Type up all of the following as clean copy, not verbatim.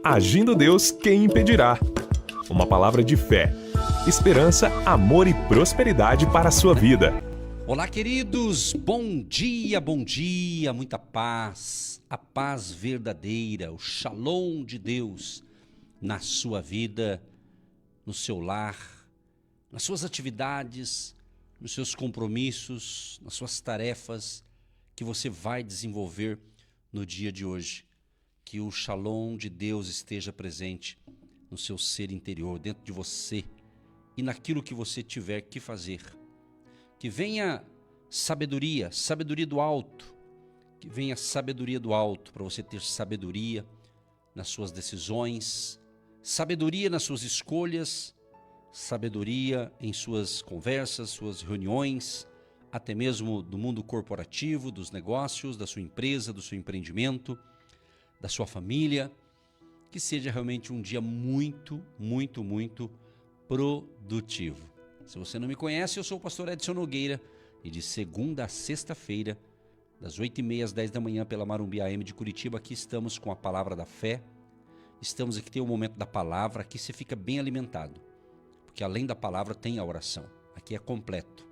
Agindo Deus, quem impedirá? Uma palavra de fé, esperança, amor e prosperidade para a sua vida. Olá, queridos, bom dia, muita paz, a paz verdadeira, o shalom de Deus na sua vida, no seu lar, nas suas atividades, nos seus compromissos, nas suas tarefas que você vai desenvolver no dia de hoje. Que o shalom de Deus esteja presente no seu ser interior, dentro de você e naquilo que você tiver que fazer. Que venha sabedoria do alto, que venha sabedoria do alto para você ter sabedoria nas suas decisões, sabedoria nas suas escolhas, sabedoria em suas conversas, suas reuniões, até mesmo do mundo corporativo, dos negócios, da sua empresa, do seu empreendimento, da sua família. Que seja realmente um dia muito produtivo. Se você não me conhece, eu sou o pastor Edson Nogueira e de segunda a sexta-feira, das 8h30 às 10 da manhã pela Marumbi AM de Curitiba, aqui estamos com a palavra da fé. Estamos aqui, tem o momento da palavra, aqui você fica bem alimentado, porque além da palavra tem a oração. Aqui é completo,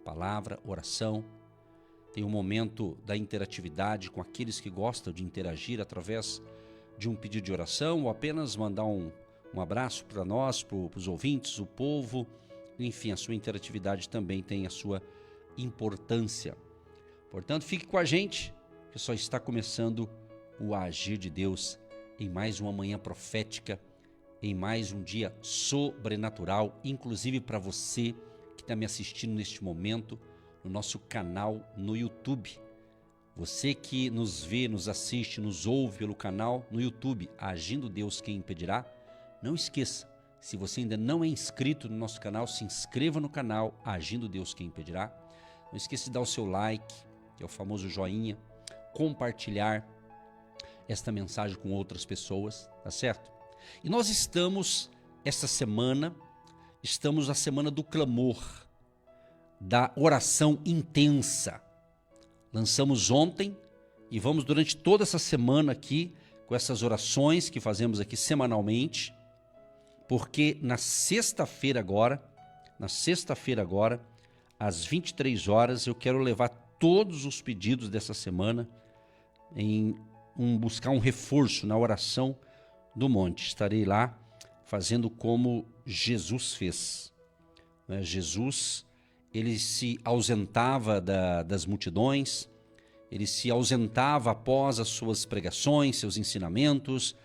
palavra, oração. Tem um momento da interatividade com aqueles que gostam de interagir através de um pedido de oração ou apenas mandar um abraço para nós, para os ouvintes, o povo. Enfim, a sua interatividade também tem a sua importância. Portanto, fique com a gente, que só está começando o agir de Deus em mais uma manhã profética, em mais um dia sobrenatural, inclusive para você que está me assistindo neste momento, no nosso canal no YouTube. Você que nos vê, nos assiste, nos ouve pelo canal no YouTube, Agindo Deus, quem impedirá? Não esqueça, se você ainda não é inscrito no nosso canal, se inscreva no canal Agindo Deus, quem impedirá? Não esqueça de dar o seu like, que é o famoso joinha, compartilhar esta mensagem com outras pessoas, tá certo? E nós estamos, esta semana, na semana do clamor, da oração intensa. Lançamos ontem e vamos durante toda essa semana aqui com essas orações que fazemos aqui semanalmente, porque na sexta-feira agora, às 23 horas, eu quero levar todos os pedidos dessa semana em buscar um reforço na oração do monte. Estarei lá fazendo como Jesus fez. Jesus, ele se ausentava das multidões, ele se ausentava após as suas pregações, seus ensinamentos,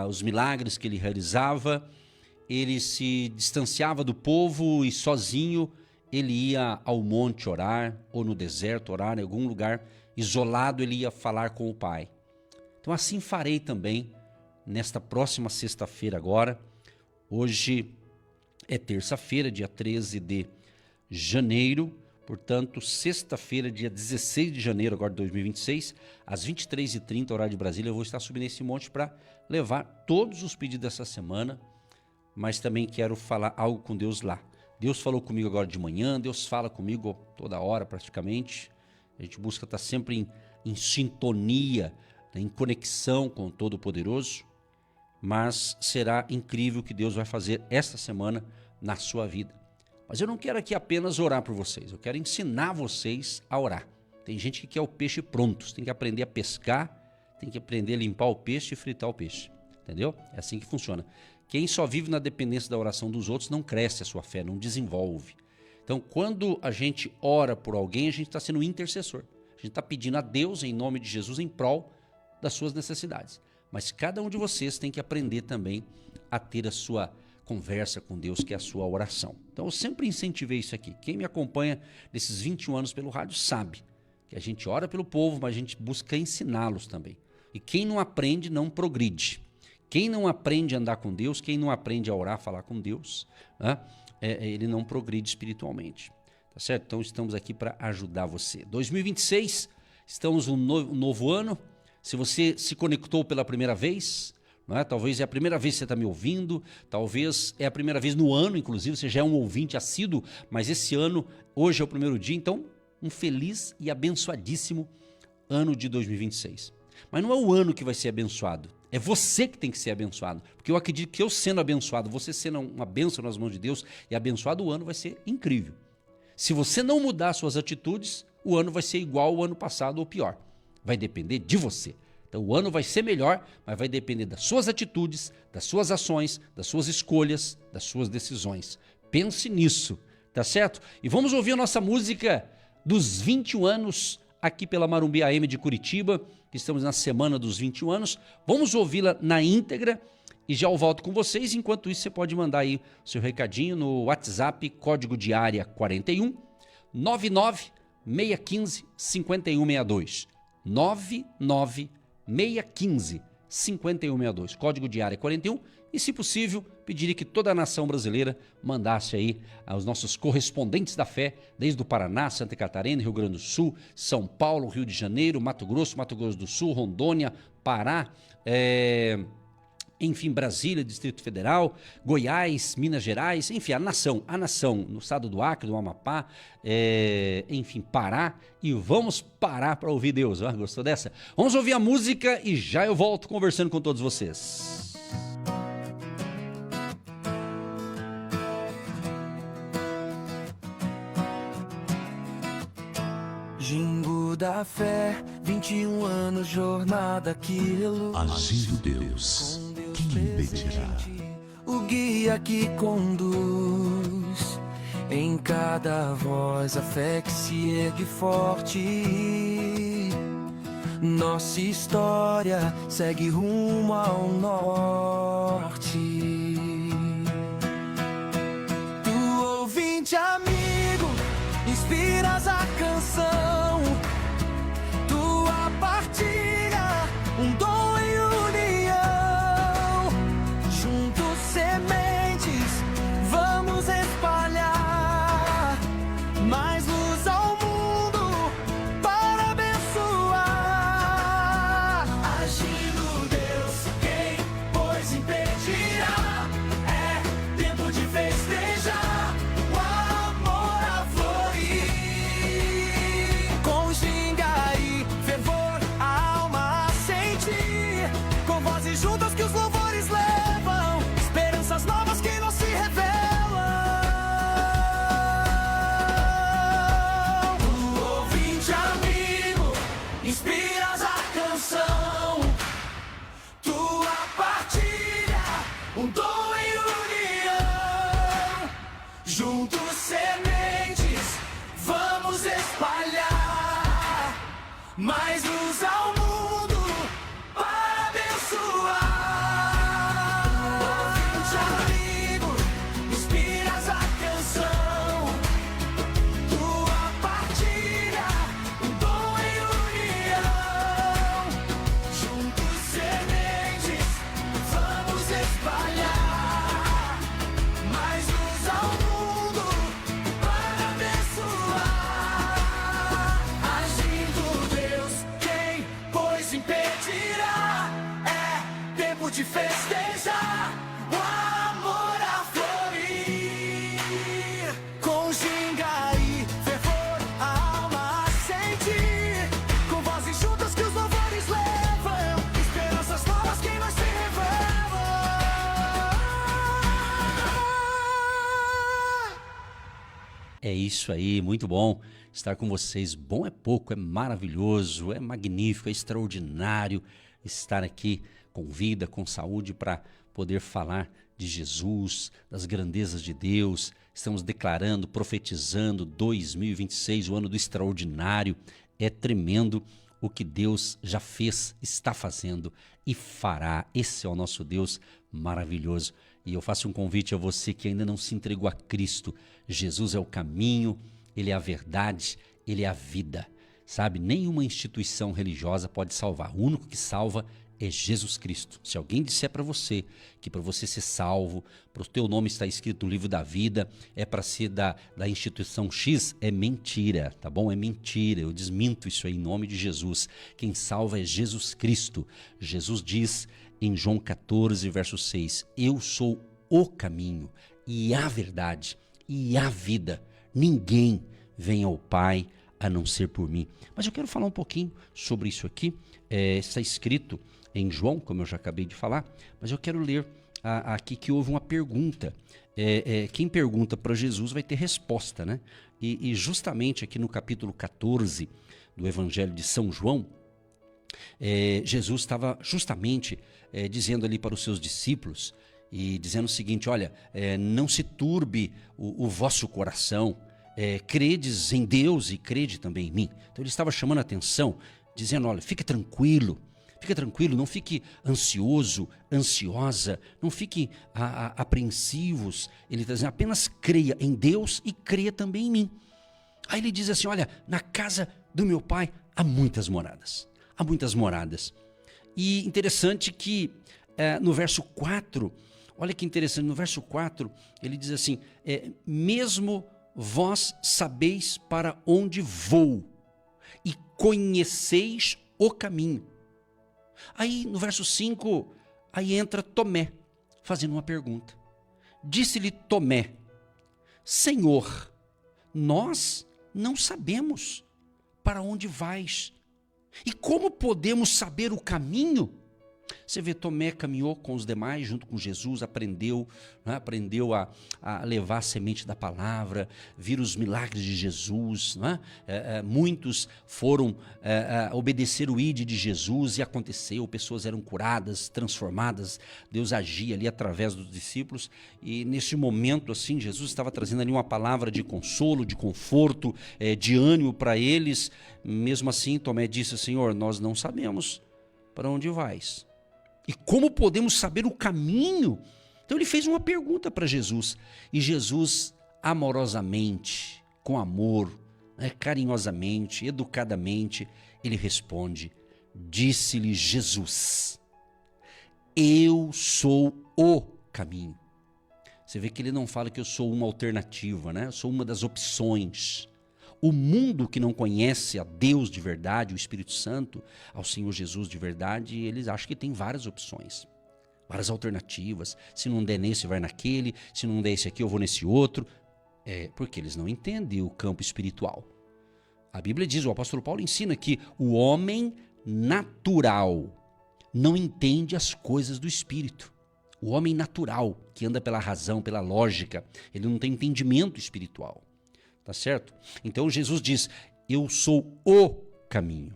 os milagres que ele realizava. Ele se distanciava do povo e sozinho ele ia ao monte orar, ou no deserto orar, em algum lugar isolado ele ia falar com o Pai. Então assim farei também nesta próxima sexta-feira agora. Hoje é terça-feira, dia 13 de janeiro, portanto, sexta-feira, dia 16 de janeiro agora de 2026, às 23h30, horário de Brasília, eu vou estar subindo esse monte para levar todos os pedidos dessa semana, mas também quero falar algo com Deus lá. Deus falou comigo agora de manhã, Deus fala comigo toda hora praticamente. A gente busca estar sempre em sintonia, em conexão com o Todo-Poderoso, mas será incrível o que Deus vai fazer esta semana na sua vida. Mas eu não quero aqui apenas orar por vocês, eu quero ensinar vocês a orar. Tem gente que quer o peixe pronto, você tem que aprender a pescar, tem que aprender a limpar o peixe e fritar o peixe, entendeu? É assim que funciona. Quem só vive na dependência da oração dos outros não cresce a sua fé, não desenvolve. Então, quando a gente ora por alguém, a gente está sendo intercessor. A gente está pedindo a Deus, em nome de Jesus, em prol das suas necessidades. Mas cada um de vocês tem que aprender também a ter a sua conversa com Deus, que é a sua oração. Então eu sempre incentivei isso aqui. Quem me acompanha nesses 21 anos pelo rádio sabe que a gente ora pelo povo, mas a gente busca ensiná-los também. E quem não aprende não progride. Quem não aprende a andar com Deus, quem não aprende a orar, falar com Deus, né, ele não progride espiritualmente. Tá certo? Então estamos aqui para ajudar você. 2026, estamos no novo ano. Se você se conectou pela primeira vez, não é? Talvez é a primeira vez que você está me ouvindo, talvez é a primeira vez no ano, inclusive, você já é um ouvinte assíduo, mas esse ano, hoje é o primeiro dia, então um feliz e abençoadíssimo ano de 2026. Mas não é o ano que vai ser abençoado. É você que tem que ser abençoado. Porque eu acredito que eu sendo abençoado, você sendo uma bênção nas mãos de Deus e abençoado, o ano vai ser incrível. Se você não mudar suas atitudes, o ano vai ser igual ao ano passado ou pior. Vai depender de você. Então o ano vai ser melhor, mas vai depender das suas atitudes, das suas ações, das suas escolhas, das suas decisões. Pense nisso, tá certo? E vamos ouvir a nossa música dos 21 anos aqui pela Marumbi AM de Curitiba. Estamos na semana dos 21 anos. Vamos ouvi-la na íntegra e já eu volto com vocês. Enquanto isso, você pode mandar aí o seu recadinho no WhatsApp, código de área 41 99 615 5162. 99 615 5162. Código de área 41. E, se possível, pediria que toda a nação brasileira mandasse aí aos nossos correspondentes da fé, desde o Paraná, Santa Catarina, Rio Grande do Sul, São Paulo, Rio de Janeiro, Mato Grosso do Sul, Rondônia, Pará, enfim, Brasília, Distrito Federal, Goiás, Minas Gerais, enfim, a nação, no estado do Acre, do Amapá, enfim, Pará, e vamos parar para ouvir Deus. Gostou dessa? Vamos ouvir a música e já eu volto conversando com todos vocês. Jingo da fé, 21 anos, jornada que reluz. Agindo Deus, quem impedirá? O guia que conduz, em cada voz a fé que se ergue forte. Nossa história segue rumo ao norte. Tu ouvinte amigo, inspiras a canção. Tua partilha, um dom em união. Juntos sementes, vamos espalhar mais luz ao mundo para abençoar. Agindo Deus, quem pois impedirá? É tempo de festejar. Juntas que os louvores levam, esperanças novas que não se revelam. Tu ouvinte amigo, inspiras a canção. Tua partilha, um dom em união. Juntos sementes, vamos espalhar mais luz ao mundo. De festejar, o amor a florir. Com ginga e fervor, a alma a sentir. Com vozes juntas que os louvores levam, esperanças novas que nós se revelam. É isso aí, muito bom estar com vocês. Bom é pouco, é maravilhoso, é magnífico, é extraordinário estar aqui com vida, com saúde, para poder falar de Jesus, das grandezas de Deus. Estamos declarando, profetizando 2026, o ano do extraordinário. É tremendo o que Deus já fez, está fazendo e fará. Esse é o nosso Deus maravilhoso. E eu faço um convite a você que ainda não se entregou a Cristo. Jesus é o caminho, Ele é a verdade, Ele é a vida. Sabe, nenhuma instituição religiosa pode salvar. O único que salva é Jesus Cristo. Se alguém disser para você que para você ser salvo, para o teu nome estar escrito no livro da vida, é para ser da instituição X, é mentira, tá bom? É mentira, eu desminto isso aí em nome de Jesus. Quem salva é Jesus Cristo. Jesus diz em João 14, verso 6, eu sou o caminho e a verdade e a vida. Ninguém vem ao Pai a não ser por mim. Mas eu quero falar um pouquinho sobre isso aqui. Está escrito em João, como eu já acabei de falar, mas eu quero ler aqui que houve uma pergunta. Quem pergunta para Jesus vai ter resposta, né? E justamente aqui no capítulo 14 do Evangelho de São João, Jesus estava justamente dizendo ali para os seus discípulos e dizendo o seguinte: olha, não se turbe o vosso coração, credes em Deus e crede também em mim. Então ele estava chamando a atenção, dizendo: olha, fique tranquilo, não fique ansioso, ansiosa, não fique apreensivos. Ele está dizendo: apenas creia em Deus e creia também em mim. Aí ele diz assim: olha, na casa do meu pai há muitas moradas. Há muitas moradas. E interessante que no verso 4, olha que interessante, no verso 4 ele diz assim: mesmo vós sabeis para onde vou e conheceis o caminho. Aí no verso 5, aí entra Tomé fazendo uma pergunta. Disse-lhe Tomé: Senhor, nós não sabemos para onde vais. E como podemos saber o caminho? Você vê, Tomé caminhou com os demais, junto com Jesus, aprendeu, né? Aprendeu a levar a semente da palavra, vir os milagres de Jesus. Né? Muitos foram obedecer o ide de Jesus e aconteceu, pessoas eram curadas, transformadas, Deus agia ali através dos discípulos. E nesse momento, assim, Jesus estava trazendo ali uma palavra de consolo, de conforto, de ânimo para eles. Mesmo assim, Tomé disse: Senhor, nós não sabemos para onde vais. E como podemos saber o caminho? Então ele fez uma pergunta para Jesus. E Jesus, amorosamente, com amor, né, carinhosamente, educadamente, ele responde. Disse-lhe Jesus: eu sou o caminho. Você vê que ele não fala que eu sou uma alternativa, né? Eu sou uma das opções. O mundo que não conhece a Deus de verdade, o Espírito Santo, ao Senhor Jesus de verdade, eles acham que tem várias opções, várias alternativas. Se não der nesse, vai naquele. Se não der esse aqui, eu vou nesse outro. Porque eles não entendem o campo espiritual. A Bíblia diz, o apóstolo Paulo ensina que o homem natural não entende as coisas do Espírito. O homem natural, que anda pela razão, pela lógica, ele não tem entendimento espiritual. Tá certo? Então Jesus diz: eu sou o caminho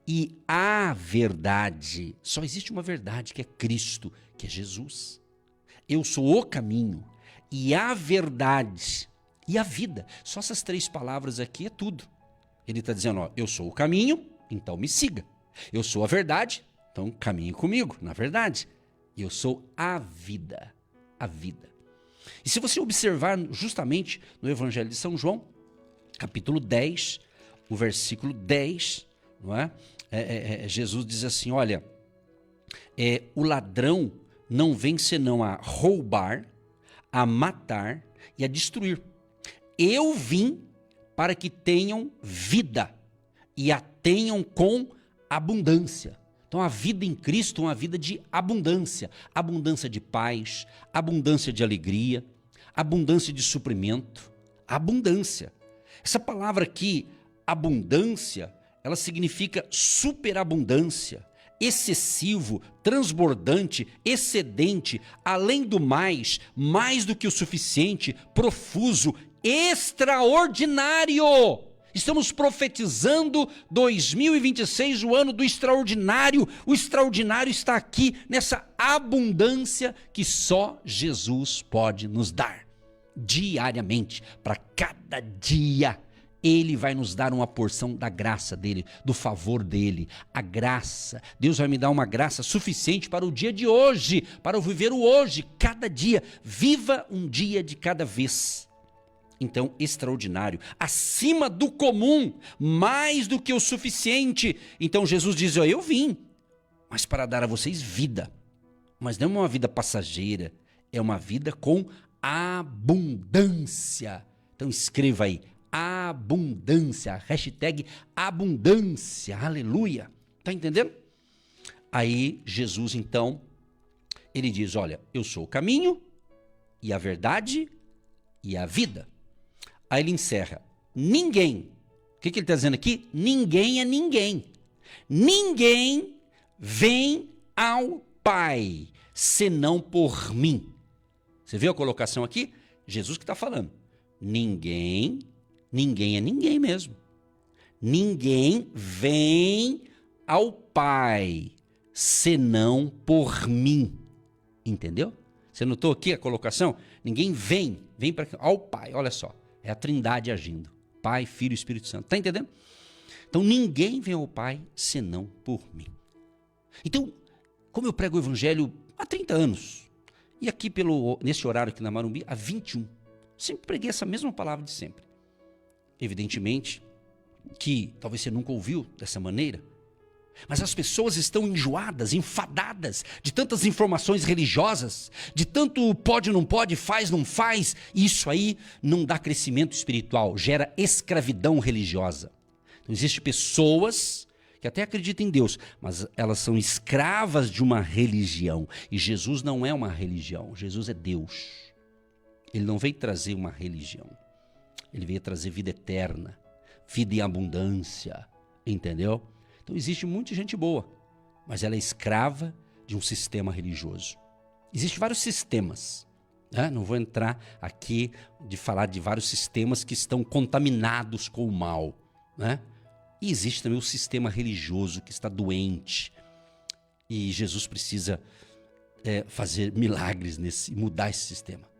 e a verdade. Só existe uma verdade, que é Cristo, que é Jesus. Eu sou o caminho e a verdade e a vida. Só essas três palavras aqui é tudo. Ele está dizendo: ó, eu sou o caminho, então me siga. Eu sou a verdade, então caminhe comigo, na verdade. Eu sou a vida, a vida. E se você observar justamente no Evangelho de São João, capítulo 10, o versículo 10, não é? Jesus diz assim: olha, o ladrão não vem senão a roubar, a matar e a destruir. Eu vim para que tenham vida e a tenham com abundância. Então a vida em Cristo é uma vida de abundância. Abundância de paz, abundância de alegria, abundância de suprimento, abundância. Essa palavra aqui, abundância, ela significa superabundância, excessivo, transbordante, excedente, além do mais do que o suficiente, profuso, extraordinário. Estamos profetizando 2026, o ano do extraordinário. O extraordinário está aqui nessa abundância que só Jesus pode nos dar. Diariamente, para cada dia, Ele vai nos dar uma porção da graça dEle, do favor dEle, a graça. Deus vai me dar uma graça suficiente para o dia de hoje, para eu viver o hoje, cada dia. Viva um dia de cada vez. Então, extraordinário, acima do comum, mais do que o suficiente. Então Jesus diz: ó, eu vim, mas para dar a vocês vida. Mas não é uma vida passageira, é uma vida com abundância. Então escreva aí, abundância, hashtag abundância, aleluia. Tá entendendo? Aí Jesus então, ele diz: olha, eu sou o caminho e a verdade e a vida. Aí ele encerra: ninguém que ele está dizendo aqui? Ninguém é ninguém. Ninguém vem ao Pai, senão por mim. Você viu a colocação aqui? Jesus que está falando. Ninguém é ninguém mesmo. Ninguém vem ao Pai, senão por mim. Entendeu? Você notou aqui a colocação? Ninguém vem ao Pai. Olha só, é a Trindade agindo. Pai, Filho e Espírito Santo. Está entendendo? Então ninguém vem ao Pai senão por mim. Então, como eu prego o Evangelho há 30 anos, e aqui nesse horário aqui na Marumbi, há 21, sempre preguei essa mesma palavra de sempre. Evidentemente que talvez você nunca ouviu dessa maneira, mas as pessoas estão enjoadas, enfadadas de tantas informações religiosas, de tanto pode, não pode, faz, não faz, e isso aí não dá crescimento espiritual, gera escravidão religiosa. Então, existem pessoas que até acreditam em Deus, mas elas são escravas de uma religião, e Jesus não é uma religião, Jesus é Deus. Ele não veio trazer uma religião, ele veio trazer vida eterna, vida em abundância, entendeu? Então existe muita gente boa, mas ela é escrava de um sistema religioso. Existem vários sistemas, né? Não vou entrar aqui de falar de vários sistemas que estão contaminados com o mal, né? E existe também o sistema religioso que está doente, e Jesus precisa fazer milagres mudar esse sistema.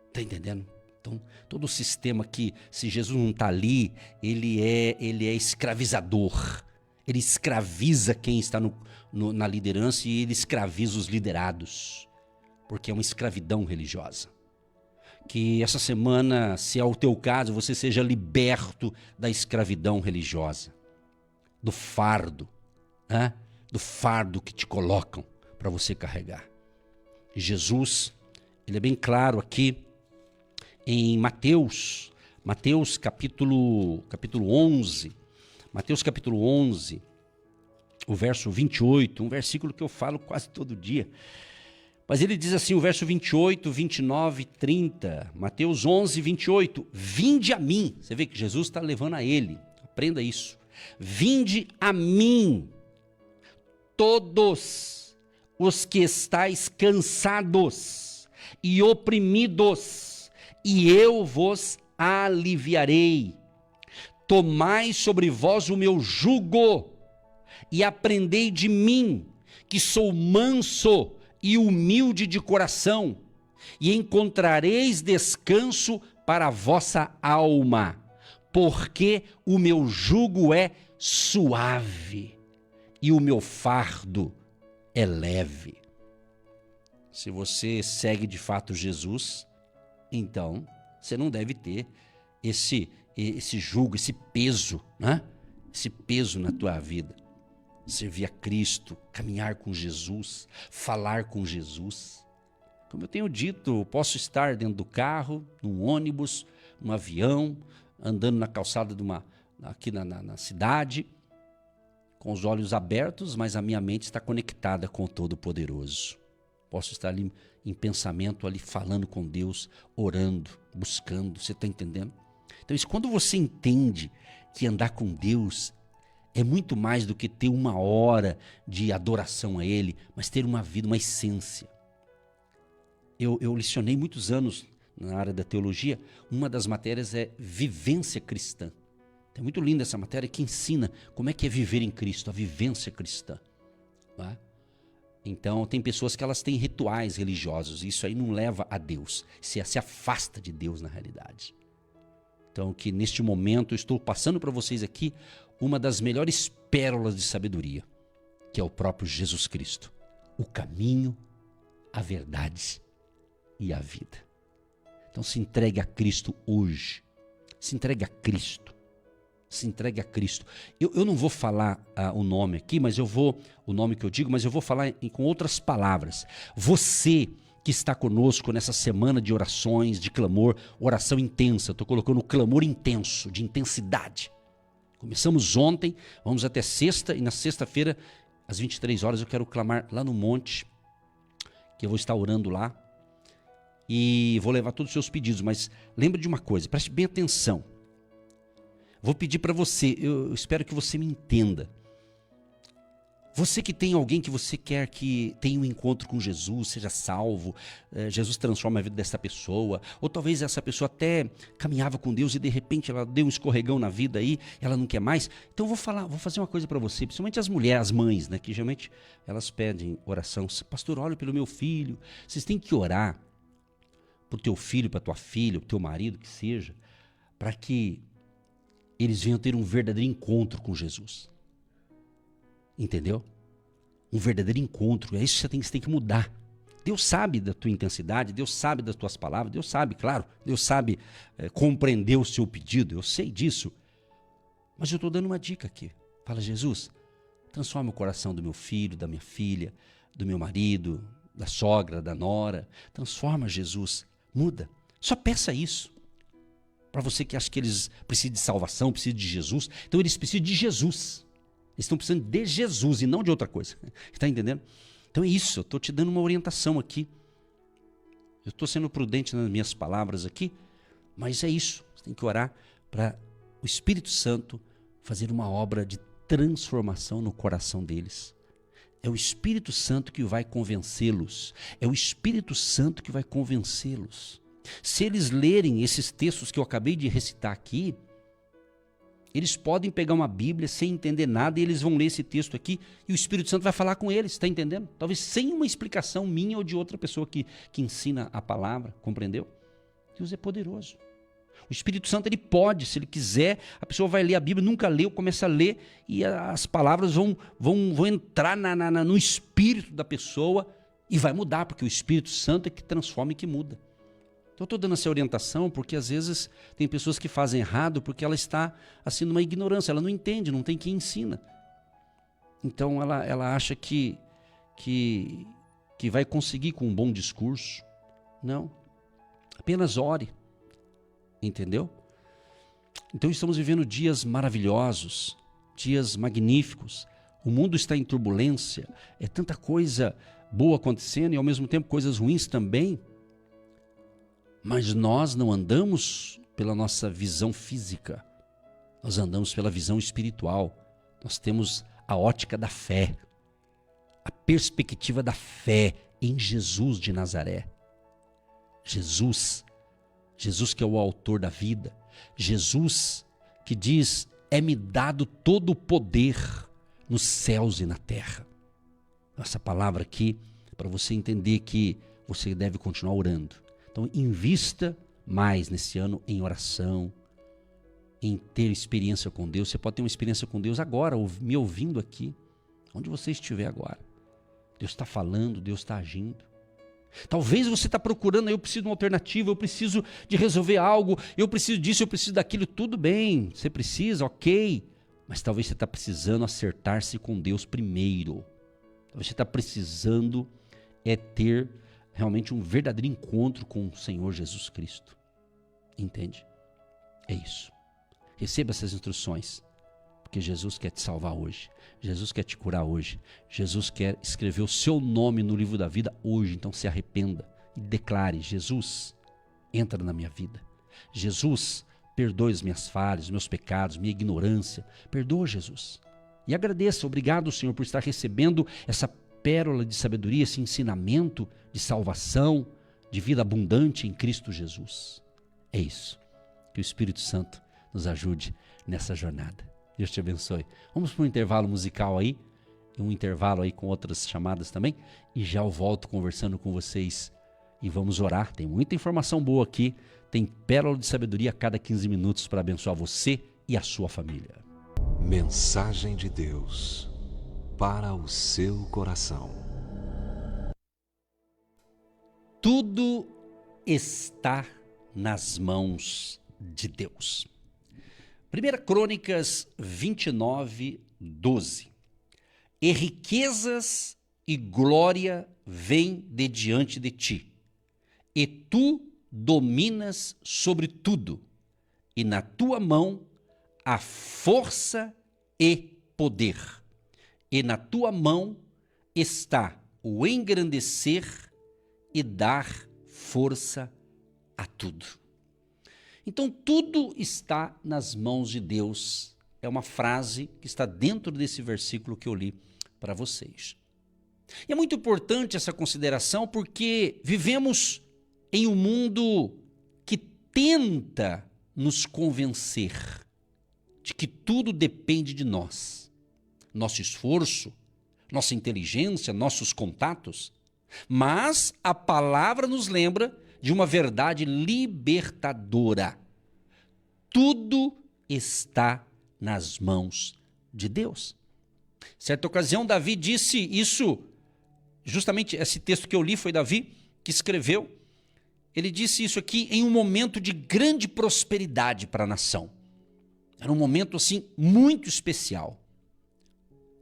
Está entendendo? Então, todo o sistema que, se Jesus não está ali, ele é escravizador. Ele escraviza quem está na liderança e ele escraviza os liderados, porque é uma escravidão religiosa. Que essa semana, se é o teu caso, você seja liberto da escravidão religiosa, do fardo, né? Do fardo que te colocam para você carregar. E Jesus, ele é bem claro aqui em Mateus capítulo 11, Mateus capítulo 11, o verso 28, um versículo que eu falo quase todo dia. Mas ele diz assim, o verso 28, 29, 30, Mateus 11, 28, vinde a mim. Você vê que Jesus está levando a ele, aprenda isso. Vinde a mim, todos os que estáis cansados e oprimidos, e eu vos aliviarei. Tomai sobre vós o meu jugo e aprendei de mim, que sou manso e humilde de coração, e encontrareis descanso para a vossa alma, porque o meu jugo é suave e o meu fardo é leve. Se você segue de fato Jesus, então você não deve ter esse jugo, esse peso, né? Esse peso na tua vida. Servir a Cristo, caminhar com Jesus, falar com Jesus. Como eu tenho dito, eu posso estar dentro do carro, num ônibus, num avião, andando na calçada aqui na cidade, com os olhos abertos, mas a minha mente está conectada com o Todo-Poderoso. Posso estar ali em pensamento, ali falando com Deus, orando, buscando, você está entendendo? Então, quando você entende que andar com Deus é muito mais do que ter uma hora de adoração a Ele, mas ter uma vida, uma essência. Eu lecionei muitos anos na área da teologia, uma das matérias é vivência cristã. É muito linda essa matéria que ensina como é que é viver em Cristo, a vivência cristã. Não é? Então, tem pessoas que elas têm rituais religiosos, e isso aí não leva a Deus, se afasta de Deus na realidade. Então, que neste momento eu estou passando para vocês aqui uma das melhores pérolas de sabedoria, que é o próprio Jesus Cristo, o caminho, a verdade e a vida. Então se entregue a Cristo hoje, se entregue a Cristo, se entregue a Cristo. Eu não vou falar o nome aqui, mas o nome que eu digo, mas eu vou falar com outras palavras. Você que está conosco nessa semana de orações, de clamor, oração intensa, estou colocando o clamor intenso, de intensidade. Começamos ontem, vamos até sexta, e na sexta-feira, às 23 horas, eu quero clamar lá no monte, que eu vou estar orando lá, e vou levar todos os seus pedidos, mas lembre de uma coisa, preste bem atenção. vou pedir para você, eu espero que você me entenda. Você que tem alguém que você quer que tenha um encontro com Jesus, seja salvo, Jesus transforma a vida dessa pessoa, ou talvez essa pessoa até caminhava com Deus e de repente ela deu um escorregão na vida aí, ela não quer mais. Então vou fazer uma coisa para você, principalmente as mulheres, as mães, né, que geralmente elas pedem oração. Pastor, olha pelo meu filho. Vocês têm que orar para o teu filho, para a tua filha, para o teu marido, que seja, para que eles venham ter um verdadeiro encontro com Jesus. Entendeu? Um verdadeiro encontro. É isso que você tem que mudar. Deus sabe da tua intensidade, Deus sabe das tuas palavras, Deus sabe, claro, Deus sabe compreender o seu pedido, eu sei disso. Mas eu estou dando uma dica aqui. Fala, Jesus, transforma o coração do meu filho, da minha filha, do meu marido, da sogra, da nora. Transforma, Jesus. Muda. Só peça isso. Para você que acha que eles precisam de salvação, precisam de Jesus, então eles precisam de Jesus. Eles estão precisando de Jesus e não de outra coisa. Está entendendo? Então é isso, eu estou te dando uma orientação aqui. Eu estou sendo prudente nas minhas palavras aqui, mas é isso. Você tem que orar para o Espírito Santo fazer uma obra de transformação no coração deles. É o Espírito Santo que vai convencê-los. É o Espírito Santo que vai convencê-los. Se eles lerem esses textos que eu acabei de recitar aqui, eles podem pegar uma Bíblia sem entender nada e eles vão ler esse texto aqui e o Espírito Santo vai falar com eles, está entendendo? Talvez sem uma explicação minha ou de outra pessoa que ensina a palavra, compreendeu? Deus é poderoso. O Espírito Santo, ele pode, se ele quiser, a pessoa vai ler a Bíblia, nunca leu, começa a ler e as palavras vão entrar no espírito da pessoa e vai mudar, porque o Espírito Santo é que transforma e que muda. Então eu estou dando essa orientação porque às vezes tem pessoas que fazem errado porque ela está assim numa ignorância, ela não entende, não tem quem ensina. Então ela acha que vai conseguir com um bom discurso. Não, apenas ore, entendeu? Então estamos vivendo dias maravilhosos, dias magníficos. O mundo está em turbulência, é tanta coisa boa acontecendo e ao mesmo tempo coisas ruins também. Mas nós não andamos pela nossa visão física, nós andamos pela visão espiritual. Nós temos a ótica da fé, a perspectiva da fé em Jesus de Nazaré. Jesus que é o autor da vida, Jesus que diz, é-me dado todo o poder nos céus e na terra. Essa palavra aqui, para você entender que você deve continuar orando. Então, invista mais nesse ano em oração, em ter experiência com Deus. Você pode ter uma experiência com Deus agora, me ouvindo aqui, onde você estiver agora. Deus está falando, Deus está agindo. Talvez você está procurando, eu preciso de uma alternativa, eu preciso de resolver algo, eu preciso disso, eu preciso daquilo. Tudo bem, você precisa, ok. Mas talvez você está precisando acertar-se com Deus primeiro. Talvez você está precisando ter realmente um verdadeiro encontro com o Senhor Jesus Cristo. Entende? É isso. Receba essas instruções, porque Jesus quer te salvar hoje. Jesus quer te curar hoje. Jesus quer escrever o seu nome no livro da vida hoje. Então se arrependa e declare, Jesus, entra na minha vida. Jesus, perdoe as minhas falhas, os meus pecados, minha ignorância. Perdoa, Jesus. E agradeça, obrigado, Senhor, por estar recebendo essa pérola de sabedoria, esse ensinamento de salvação, de vida abundante em Cristo Jesus. É isso. Que o Espírito Santo nos ajude nessa jornada. Deus te abençoe. Vamos para um intervalo musical aí, um intervalo aí com outras chamadas também, e já eu volto conversando com vocês e vamos orar. Tem muita informação boa aqui, tem pérola de sabedoria a cada 15 minutos para abençoar você e a sua família. Mensagem de Deus para o seu coração. Tudo está nas mãos de Deus. 1 Crônicas 29, 12. E riquezas e glória vêm de diante de ti, e tu dominas sobre tudo, e na tua mão há força e poder, e na tua mão está o engrandecer e dar força a tudo. Então, tudo está nas mãos de Deus. É uma frase que está dentro desse versículo que eu li para vocês. E é muito importante essa consideração porque vivemos em um mundo que tenta nos convencer de que tudo depende de nós. Nosso esforço, nossa inteligência, nossos contatos. Mas a palavra nos lembra de uma verdade libertadora. Tudo está nas mãos de Deus. Certa ocasião, Davi disse isso, justamente esse texto que eu li foi Davi que escreveu. Ele disse isso aqui em um momento de grande prosperidade para a nação. Era um momento assim muito especial.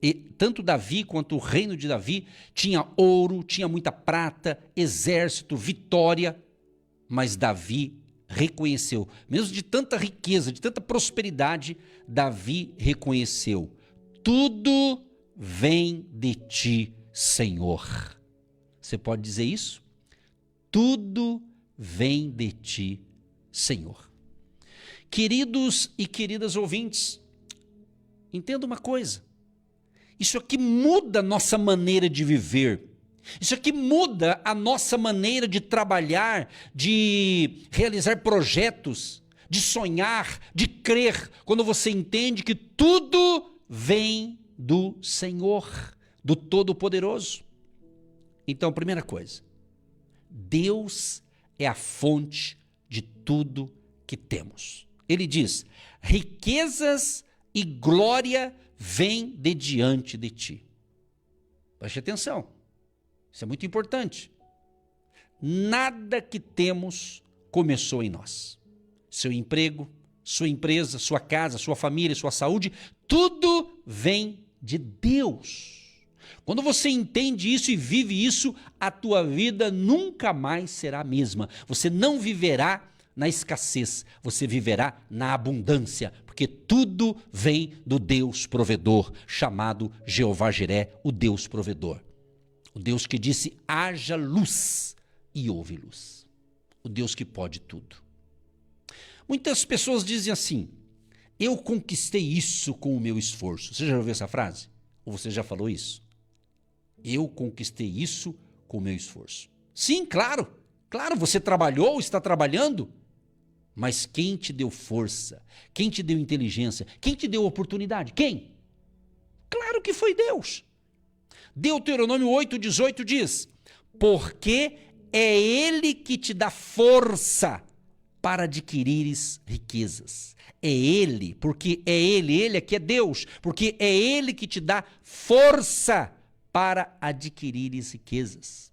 E tanto Davi quanto o reino de Davi tinha ouro, tinha muita prata, exército, vitória. Mas Davi reconheceu, mesmo de tanta riqueza, de tanta prosperidade, Davi reconheceu: tudo vem de ti, Senhor. Você pode dizer isso? Tudo vem de ti, Senhor. Queridos e queridas ouvintes, entenda uma coisa. Isso aqui muda a nossa maneira de viver. Isso aqui muda a nossa maneira de trabalhar, de realizar projetos, de sonhar, de crer, quando você entende que tudo vem do Senhor, do Todo-Poderoso. Então, primeira coisa, Deus é a fonte de tudo que temos. Ele diz: riquezas e glória vêm de diante de ti. Preste atenção. Isso é muito importante. Nada que temos começou em nós. Seu emprego, sua empresa, sua casa, sua família, sua saúde, tudo vem de Deus. Quando você entende isso e vive isso, a tua vida nunca mais será a mesma. Você não viverá na escassez, você viverá na abundância, porque tudo vem do Deus provedor, chamado Jeová Jiré, o Deus provedor. O Deus que disse: haja luz, e houve luz. O Deus que pode tudo. Muitas pessoas dizem assim: eu conquistei isso com o meu esforço. Você já ouviu essa frase? Ou você já falou isso? Eu conquistei isso com o meu esforço. Sim, claro. Claro, você trabalhou, está trabalhando. Mas quem te deu força? Quem te deu inteligência? Quem te deu oportunidade? Quem? Claro que foi Deus. Deuteronômio 8,18 diz: porque é Ele que te dá força para adquirires riquezas. É Ele, porque é Ele é que é Deus, porque é Ele que te dá força para adquirires riquezas.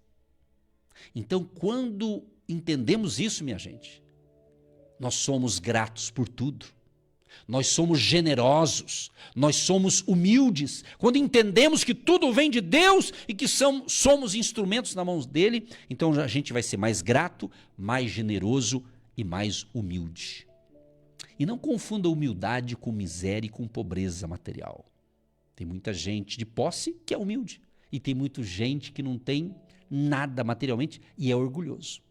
Então, quando entendemos isso, minha gente, nós somos gratos por tudo. Nós somos generosos, nós somos humildes. Quando entendemos que tudo vem de Deus e que somos instrumentos na mão dele, então a gente vai ser mais grato, mais generoso e mais humilde. E não confunda humildade com miséria e com pobreza material. Tem muita gente de posse que é humilde e tem muita gente que não tem nada materialmente e é orgulhoso.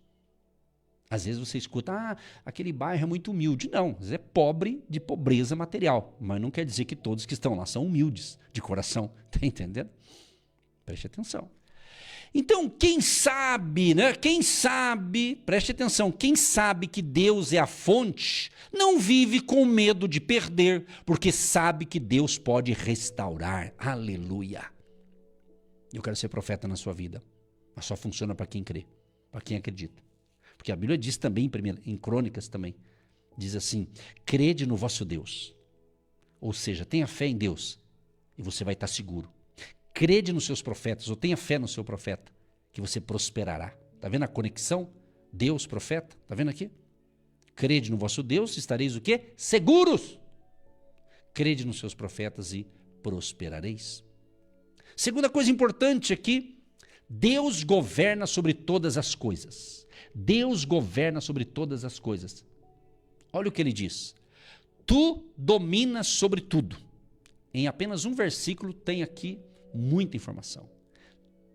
Às vezes você escuta: aquele bairro é muito humilde. Não, às vezes é pobre de pobreza material. Mas não quer dizer que todos que estão lá são humildes de coração. Está entendendo? Preste atenção. Então, quem sabe, né? Quem sabe, preste atenção, quem sabe que Deus é a fonte, não vive com medo de perder, porque sabe que Deus pode restaurar. Aleluia. Eu quero ser profeta na sua vida, mas só funciona para quem crê, para quem acredita. Porque a Bíblia diz também, em Crônicas também, diz assim: crede no vosso Deus. Ou seja, tenha fé em Deus e você vai estar seguro. Crede nos seus profetas, ou tenha fé no seu profeta, que você prosperará. Está vendo a conexão? Deus, profeta, está vendo aqui? Crede no vosso Deus, estareis o quê? Seguros. Crede nos seus profetas e prosperareis. Segunda coisa importante aqui: Deus governa sobre todas as coisas. Deus governa sobre todas as coisas. Olha o que ele diz: tu dominas sobre tudo. Em apenas um versículo tem aqui muita informação.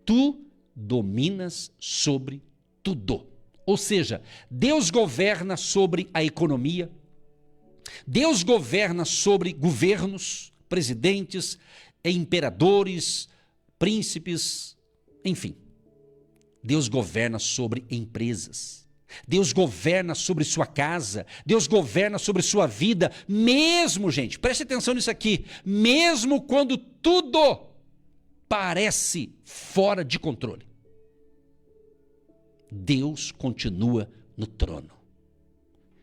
Tu dominas sobre tudo. Ou seja, Deus governa sobre a economia, Deus governa sobre governos, presidentes, imperadores, príncipes, enfim. Deus governa sobre empresas. Deus governa sobre sua casa. Deus governa sobre sua vida. Mesmo, gente, preste atenção nisso aqui. Mesmo quando tudo parece fora de controle, Deus continua no trono.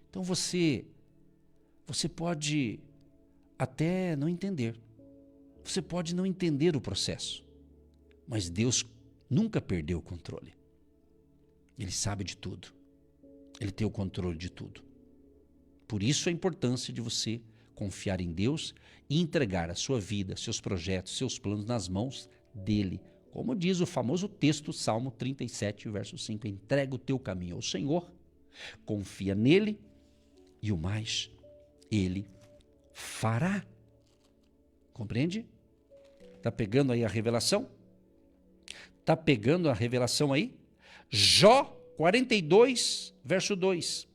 Então você pode até não entender. Você pode não entender o processo. Mas Deus nunca perdeu o controle. Ele sabe de tudo. Ele tem o controle de tudo. Por isso a importância de você confiar em Deus e entregar a sua vida, seus projetos, seus planos nas mãos dele. Como diz o famoso texto, Salmo 37, verso 5, entrega o teu caminho ao Senhor, confia nele e o mais ele fará. Compreende? Está pegando aí a revelação? Está pegando a revelação aí? Jó 42, verso 2.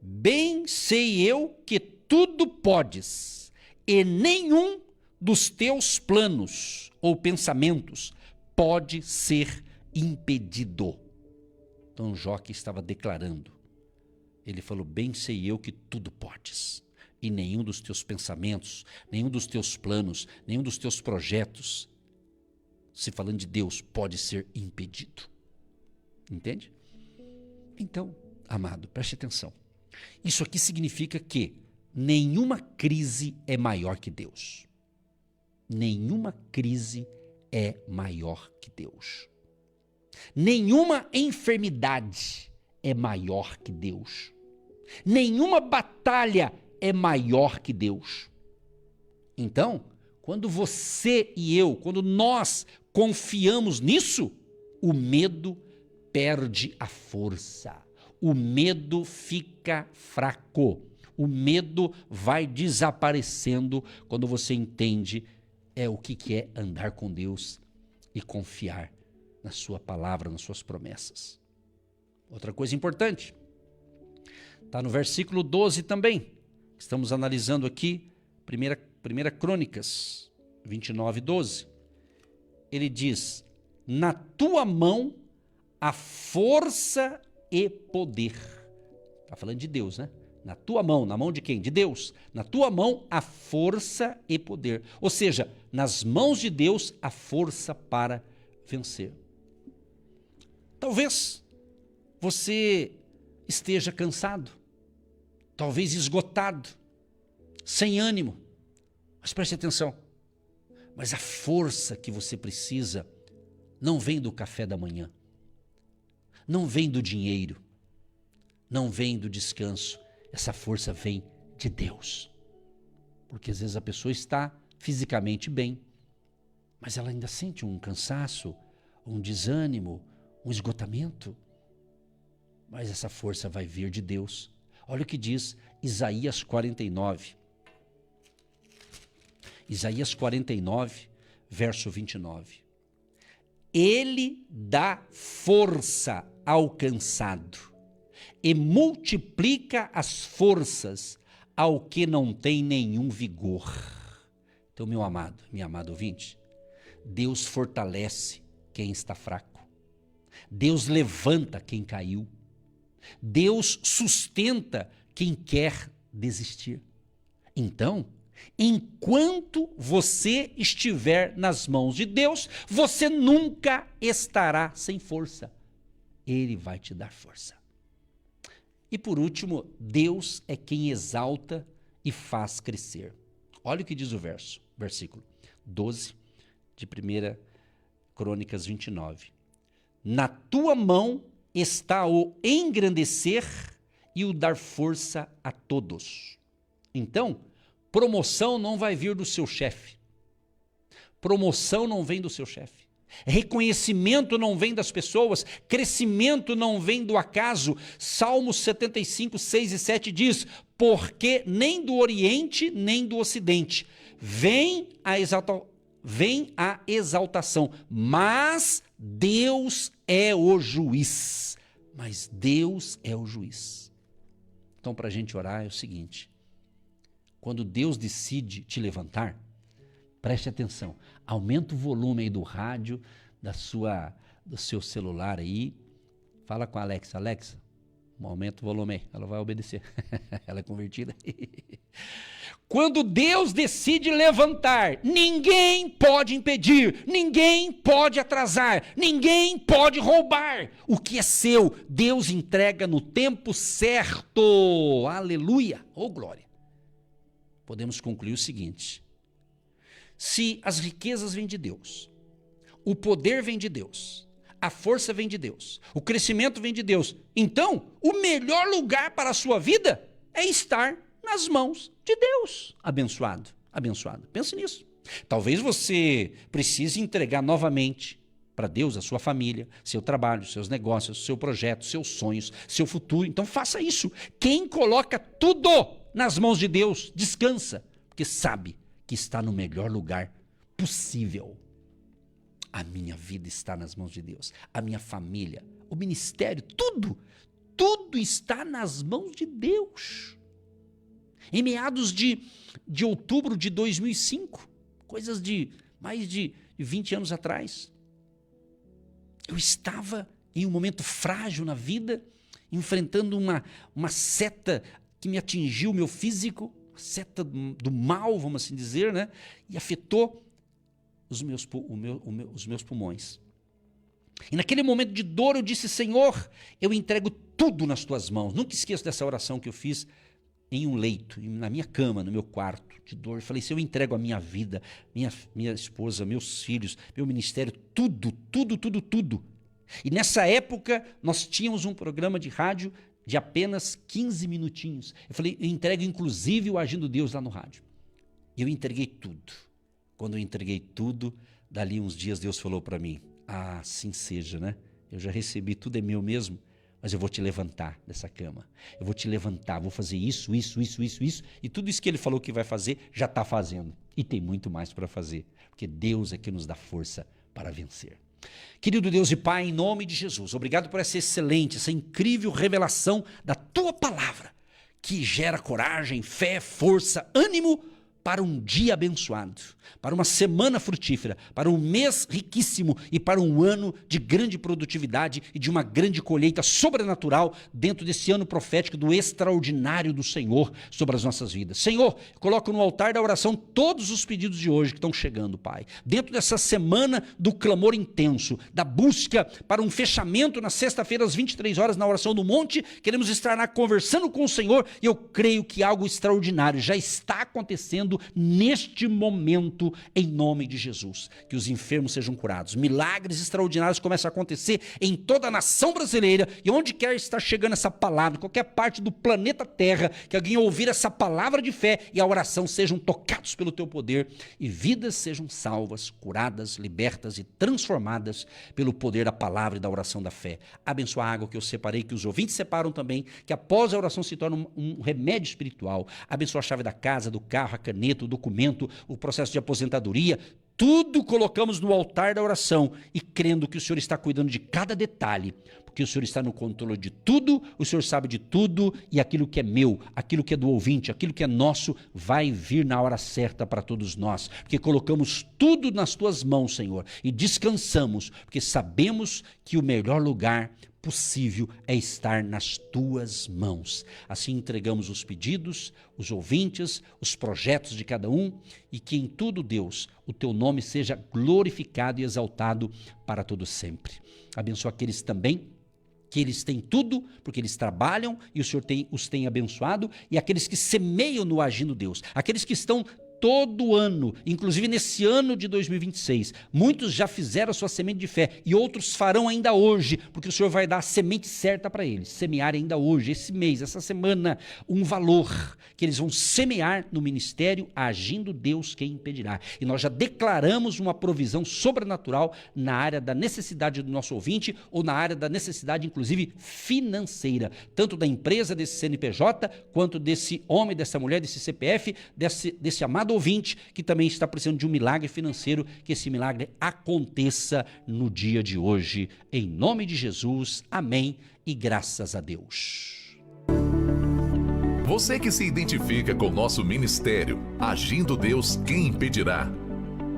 Bem sei eu que tudo podes, e nenhum dos teus planos ou pensamentos pode ser impedido. Então Jó que estava declarando. Ele falou, bem sei eu que tudo podes, e nenhum dos teus pensamentos, nenhum dos teus planos, nenhum dos teus projetos, se falando de Deus, pode ser impedido. Entende? Então, amado, preste atenção. Isso aqui significa que nenhuma crise é maior que Deus. Nenhuma crise é maior que Deus. Nenhuma enfermidade é maior que Deus. Nenhuma batalha é maior que Deus. Então, quando você e eu, quando nós confiamos nisso, o medo perde a força. O medo fica fraco. O medo vai desaparecendo quando você entende o que é andar com Deus e confiar na sua palavra, nas suas promessas. Outra coisa importante, está no versículo 12 também. Estamos analisando aqui, 1 Crônicas 29, 12. Ele diz, na tua mão a força e poder. Está falando de Deus, né? Na tua mão, na mão de quem? De Deus. Na tua mão a força e poder. Ou seja, nas mãos de Deus a força para vencer. Talvez você esteja cansado, talvez esgotado, sem ânimo. Mas preste atenção. Mas a força que você precisa não vem do café da manhã. Não vem do dinheiro, não vem do descanso, essa força vem de Deus. Porque às vezes a pessoa está fisicamente bem, mas ela ainda sente um cansaço, um desânimo, um esgotamento. Mas essa força vai vir de Deus. Olha o que diz Isaías 49. Isaías 49, verso 29. Ele dá força ao cansado e multiplica as forças ao que não tem nenhum vigor. Então, meu amado, minha amada ouvinte, Deus fortalece quem está fraco. Deus levanta quem caiu. Deus sustenta quem quer desistir. Então, enquanto você estiver nas mãos de Deus, você nunca estará sem força. Ele vai te dar força. E por último, Deus é quem exalta e faz crescer. Olha o que diz o versículo 12 de 1 Crônicas 29. Na tua mão está o engrandecer e o dar força a todos. Então, promoção não vai vir do seu chefe. Promoção não vem do seu chefe. Reconhecimento não vem das pessoas. Crescimento não vem do acaso. Salmos 75, 6 e 7 diz, porque nem do Oriente nem do Ocidente vem a exaltação, mas Deus é o juiz. mas Deus é o juiz. Então, para a gente orar é o seguinte: quando Deus decide te levantar, preste atenção, aumenta o volume aí do rádio, do seu celular aí, fala com a Alexa, Alexa, aumenta o volume aí, ela vai obedecer, ela é convertida. Quando Deus decide levantar, ninguém pode impedir, ninguém pode atrasar, ninguém pode roubar. O que é seu, Deus entrega no tempo certo. Aleluia, oh glória. Podemos concluir o seguinte: se as riquezas vêm de Deus, o poder vem de Deus, a força vem de Deus, o crescimento vem de Deus, então o melhor lugar para a sua vida é estar nas mãos de Deus. Abençoado, abençoado. Pense nisso. Talvez você precise entregar novamente para Deus a sua família, seu trabalho, seus negócios, seu projeto, seus sonhos, seu futuro. Então faça isso. Quem coloca tudo nas mãos de Deus, descansa, porque sabe que está no melhor lugar possível. A minha vida está nas mãos de Deus, a minha família, o ministério, tudo está nas mãos de Deus. Em meados de outubro de 2005, coisas de mais de 20 anos atrás, eu estava em um momento frágil na vida, enfrentando uma seta que me atingiu o meu físico, seta do mal, vamos assim dizer, né? E afetou os meus pulmões. E naquele momento de dor eu disse: Senhor, eu entrego tudo nas tuas mãos. Nunca esqueço dessa oração que eu fiz em um leito, na minha cama, no meu quarto de dor. Eu falei: se eu entrego a minha vida, minha esposa, meus filhos, meu ministério, tudo. E nessa época nós tínhamos um programa de rádio de apenas 15 minutinhos. Eu falei: eu entrego inclusive o Agindo Deus lá no rádio. E eu entreguei tudo. Quando eu entreguei tudo, dali uns dias Deus falou para mim: ah, assim seja, né? Eu já recebi, tudo é meu mesmo, mas eu vou te levantar dessa cama. Eu vou te levantar, vou fazer isso. E tudo isso que ele falou que vai fazer, já está fazendo. E tem muito mais para fazer, porque Deus é que nos dá força para vencer. Querido Deus e Pai, em nome de Jesus, obrigado por essa excelente, essa incrível revelação da Tua palavra, que gera coragem, fé, força, ânimo para um dia abençoado, para uma semana frutífera, para um mês riquíssimo e para um ano de grande produtividade e de uma grande colheita sobrenatural dentro desse ano profético do extraordinário do Senhor sobre as nossas vidas. Senhor, eu coloco no altar da oração todos os pedidos de hoje que estão chegando, Pai. Dentro dessa semana do clamor intenso, da busca para um fechamento na sexta-feira às 23 horas na oração do monte, queremos estar lá conversando com o Senhor e eu creio que algo extraordinário já está acontecendo neste momento, em nome de Jesus. Que os enfermos sejam curados, milagres extraordinários comecem a acontecer em toda a nação brasileira e onde quer estar chegando essa palavra, em qualquer parte do planeta Terra, que alguém ouvir essa palavra de fé e a oração sejam tocados pelo teu poder e vidas sejam salvas, curadas, libertas e transformadas pelo poder da palavra e da oração da fé. Abençoa a água que eu separei, que os ouvintes separam também, que após a oração se torne um remédio espiritual. Abençoa a chave da casa, do carro, a caneta, o documento, o processo de aposentadoria, tudo colocamos no altar da oração e crendo que o Senhor está cuidando de cada detalhe, porque o Senhor está no controle de tudo, o Senhor sabe de tudo e aquilo que é meu, aquilo que é do ouvinte, aquilo que é nosso, vai vir na hora certa para todos nós, porque colocamos tudo nas tuas mãos, Senhor, e descansamos, porque sabemos que o melhor lugar possível é estar nas tuas mãos. Assim entregamos os pedidos, os ouvintes, os projetos de cada um e que em tudo, Deus, o teu nome seja glorificado e exaltado para todo sempre. Abençoa aqueles também que eles têm tudo, porque eles trabalham e o Senhor os tem abençoado, e aqueles que semeiam no Agindo Deus, aqueles que estão todo ano, inclusive nesse ano de 2026, muitos já fizeram a sua semente de fé e outros farão ainda hoje, porque o Senhor vai dar a semente certa para eles, semear ainda hoje, esse mês, essa semana, um valor que eles vão semear no ministério Agindo Deus, quem impedirá. E nós já declaramos uma provisão sobrenatural na área da necessidade do nosso ouvinte ou na área da necessidade, inclusive, financeira, tanto da empresa, desse CNPJ, quanto desse homem, dessa mulher, desse CPF, desse amado ouvinte que também está precisando de um milagre financeiro, que esse milagre aconteça no dia de hoje. Em nome de Jesus, amém e graças a Deus. Você que se identifica com o nosso ministério, Agindo Deus, quem impedirá?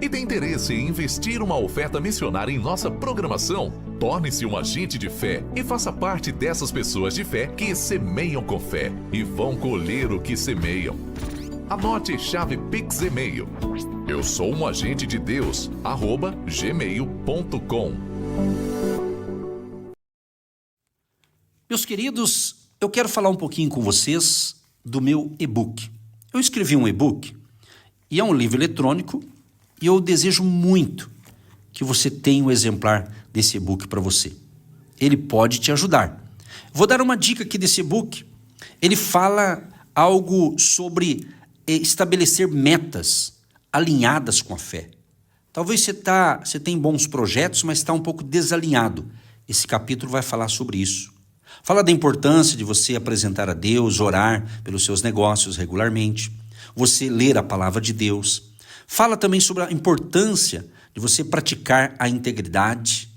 E tem interesse em investir uma oferta missionária em nossa programação? Torne-se um agente de fé e faça parte dessas pessoas de fé que semeiam com fé e vão colher o que semeiam. Anote chave Pix e-mail. Eu sou um agente de Deus, @gmail.com. Meus queridos, eu quero falar um pouquinho com vocês do meu e-book. Eu escrevi um e-book e é um livro eletrônico e eu desejo muito que você tenha um exemplar desse e-book para você. Ele pode te ajudar. Vou dar uma dica aqui desse e-book. Ele fala algo sobre estabelecer metas alinhadas com a fé. Talvez você tenha bons projetos, mas está um pouco desalinhado. Esse capítulo vai falar sobre isso. Fala da importância de você apresentar a Deus, orar pelos seus negócios regularmente, você ler a palavra de Deus. Fala também sobre a importância de você praticar a integridade,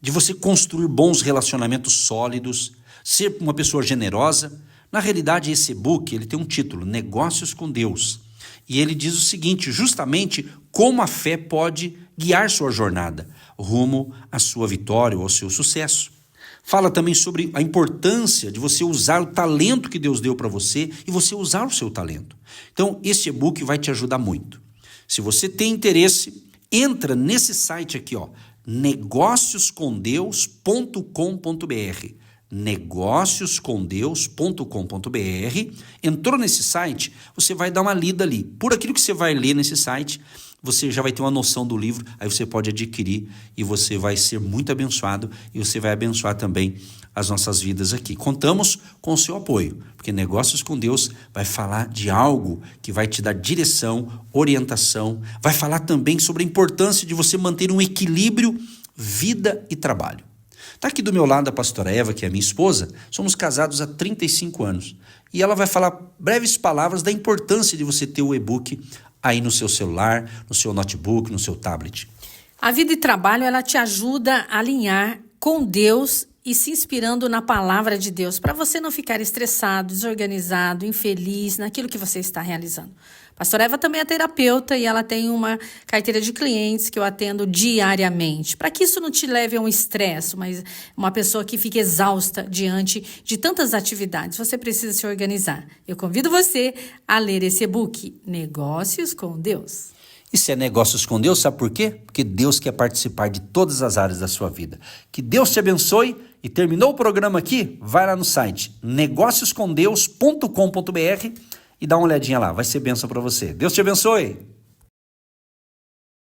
de você construir bons relacionamentos sólidos, ser uma pessoa generosa. Na realidade, esse e-book ele tem um título, Negócios com Deus. E ele diz o seguinte, justamente como a fé pode guiar sua jornada rumo à sua vitória ou ao seu sucesso. Fala também sobre a importância de você usar o talento que Deus deu para você e você usar o seu talento. Então, esse e-book vai te ajudar muito. Se você tem interesse, entra nesse site aqui, ó, negócioscomdeus.com.br. negócioscomdeus.com.br. Entrou nesse site, você vai dar uma lida ali. Por aquilo que você vai ler nesse site, você já vai ter uma noção do livro, aí você pode adquirir e você vai ser muito abençoado e você vai abençoar também as nossas vidas aqui. Contamos com o seu apoio, porque Negócios com Deus vai falar de algo que vai te dar direção, orientação, vai falar também sobre a importância de você manter um equilíbrio vida e trabalho. Está aqui do meu lado a pastora Eva, que é minha esposa, somos casados há 35 anos. E ela vai falar breves palavras da importância de você ter o e-book aí no seu celular, no seu notebook, no seu tablet. A vida e trabalho, ela te ajuda a alinhar com Deus e se inspirando na palavra de Deus, para você não ficar estressado, desorganizado, infeliz naquilo que você está realizando. Pastora Eva também é terapeuta e ela tem uma carteira de clientes que eu atendo diariamente. Para que isso não te leve a um estresse, mas uma pessoa que fica exausta diante de tantas atividades, você precisa se organizar. Eu convido você a ler esse e-book, Negócios com Deus. Isso é Negócios com Deus, sabe por quê? Porque Deus quer participar de todas as áreas da sua vida. Que Deus te abençoe e terminou o programa aqui, vai lá no site negócioscomdeus.com.br e dá uma olhadinha lá, vai ser bênção para você. Deus te abençoe!